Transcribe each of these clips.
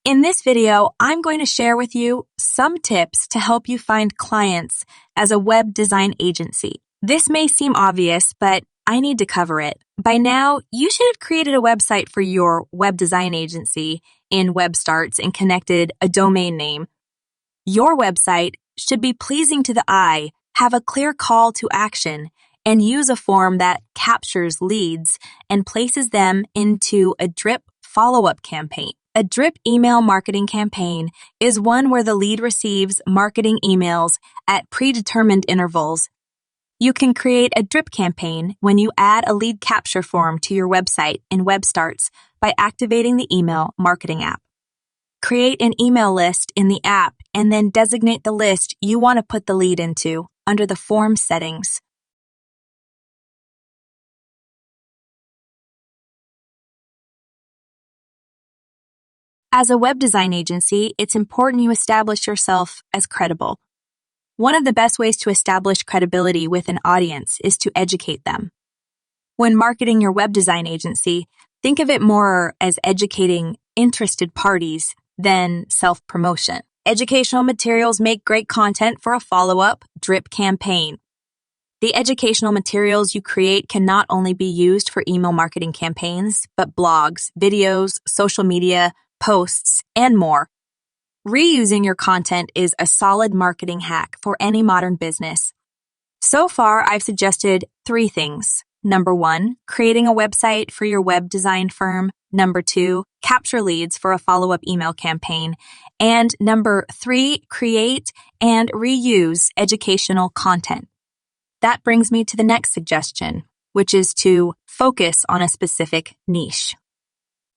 In this video, I'm going to share with you some tips to help you find clients as a web design agency. This may seem obvious, but I need to cover it. By now, you should have created a website for your web design agency in WebStarts and connected a domain name. Your website should be pleasing to the eye, have a clear call to action, and use a form that captures leads and places them into a drip follow-up campaign. A drip email marketing campaign is one where the lead receives marketing emails at predetermined intervals. You can create a drip campaign when you add a lead capture form to your website in WebStarts by activating the email marketing app. Create an email list in the app and then designate the list you want to put the lead into under the form settings. As a web design agency, it's important you establish yourself as credible. One of the best ways to establish credibility with an audience is to educate them. When marketing your web design agency, think of it more as educating interested parties than self-promotion. Educational materials make great content for a follow-up drip campaign. The educational materials you create can not only be used for email marketing campaigns, but blogs, videos, social media, posts, and more. Reusing your content is a solid marketing hack for any modern business. So far, I've suggested 3 things. Number 1, creating a website for your web design firm. Number 2, capture leads for a follow-up email campaign. And number 3, create and reuse educational content. That brings me to the next suggestion, which is to focus on a specific niche.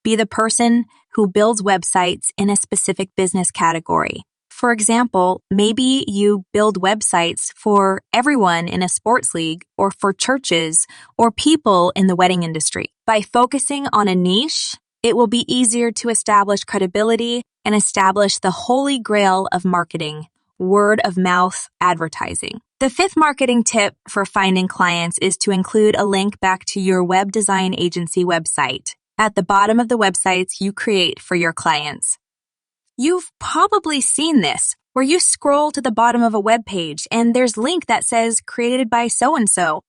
Be the person who builds websites in a specific business category. For example, maybe you build websites for everyone in a sports league or for churches or people in the wedding industry. By focusing on a niche, it will be easier to establish credibility and establish the holy grail of marketing, word of mouth advertising. The 5th marketing tip for finding clients is to include a link back to your web design agency website at the bottom of the websites you create for your clients. You've probably seen this, where you scroll to the bottom of a web page and there's a link that says created by so-and-so.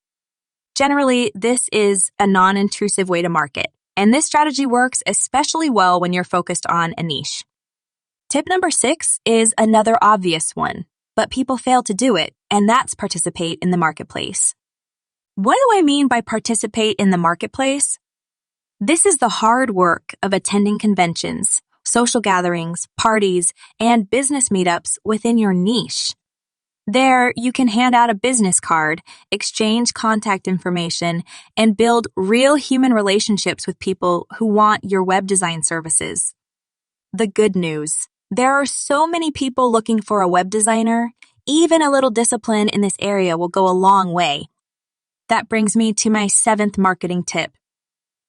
Generally, this is a non-intrusive way to market, and this strategy works especially well when you're focused on a niche. Tip number 6 is another obvious one, but people fail to do it, and that's participate in the marketplace. What do I mean by participate in the marketplace? This is the hard work of attending conventions, social gatherings, parties, and business meetups within your niche. There, you can hand out a business card, exchange contact information, and build real human relationships with people who want your web design services. The good news: there are so many people looking for a web designer, even a little discipline in this area will go a long way. That brings me to my 7th marketing tip.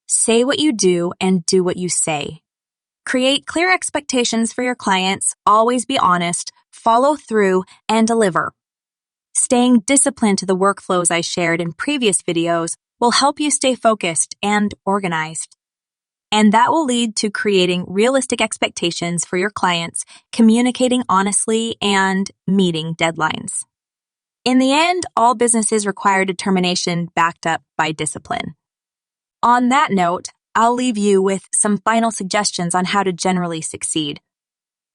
Say what you do and do what you say. Create clear expectations for your clients, always be honest, follow through, and deliver. Staying disciplined to the workflows I shared in previous videos will help you stay focused and organized. And that will lead to creating realistic expectations for your clients, communicating honestly, and meeting deadlines. In the end, all businesses require determination backed up by discipline. On that note, I'll leave you with some final suggestions on how to generally succeed.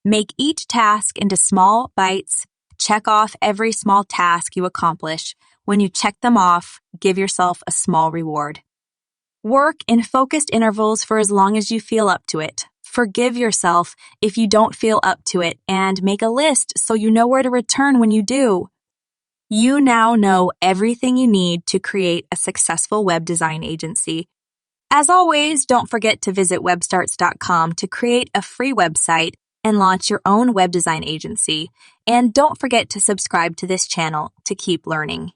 Make each task into small bites. Check off every small task you accomplish. When you check them off, give yourself a small reward. Work in focused intervals for as long as you feel up to it. Forgive yourself if you don't feel up to it, and make a list so you know where to return when you do. You now know everything you need to create a successful web design agency. As always, don't forget to visit WebStarts.com to create a free website and launch your own web design agency. And don't forget to subscribe to this channel to keep learning.